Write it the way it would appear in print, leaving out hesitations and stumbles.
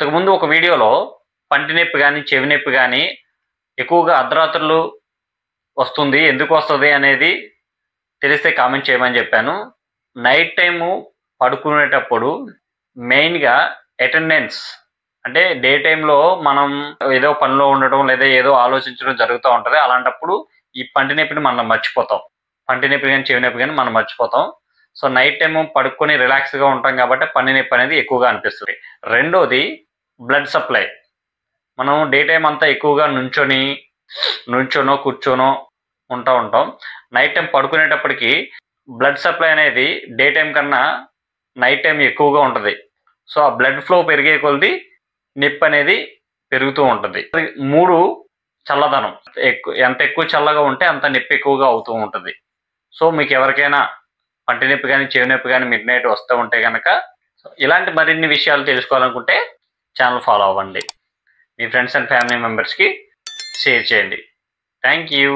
ఇంతకుముందు ఒక వీడియోలో పంటి నొప్పి కానీ చెవి నొప్పి కానీ ఎక్కువగా అర్ధరాత్రులు వస్తుంది, ఎందుకు వస్తుంది అనేది తెలిస్తే కామెంట్ చేయమని చెప్పాను. నైట్ టైము పడుకునేటప్పుడు మెయిన్గా అటెండెన్స్ అంటే డే టైంలో మనం ఏదో పనిలో ఉండటం లేదా ఏదో ఆలోచించడం జరుగుతూ ఉంటుంది. అలాంటప్పుడు ఈ పంటి నొప్పిని మనం మర్చిపోతాం. పంటి నొప్పి కానీ చెవి నొప్పి కానీ మనం మర్చిపోతాం. సో నైట్ టైము పడుకొని రిలాక్స్గా ఉంటాం కాబట్టి పంటి నొప్పి అనేది ఎక్కువగా అనిపిస్తుంది. రెండోది బ్లడ్ సప్లై. మనం డే టైం అంతా ఎక్కువగా నుంచోనో కూర్చోనో ఉంటాం. నైట్ టైం పడుకునేటప్పటికి బ్లడ్ సప్లై అనేది డే టైం కన్నా నైట్ టైం ఎక్కువగా ఉంటుంది. సో ఆ బ్లడ్ ఫ్లో పెరిగే కొలది నొప్పి అనేది పెరుగుతూ ఉంటుంది. 3 చల్లదనం. ఎంత ఎక్కువ చల్లగా ఉంటే అంత నొప్పి ఎక్కువగా అవుతూ ఉంటుంది. సో మీకు ఎవరికైనా పంటి నొప్పి కానీ చెవి నొప్పి కానీ మిడ్ నైట్ వస్తూ ఉంటే కనుక ఇలాంటి మరిన్ని విషయాలు తెలుసుకోవాలనుకుంటే ఛానల్ ఫాలో అవ్వండి. మీ ఫ్రెండ్స్ అండ్ ఫ్యామిలీ మెంబర్స్కి షేర్ చేయండి. Thank you.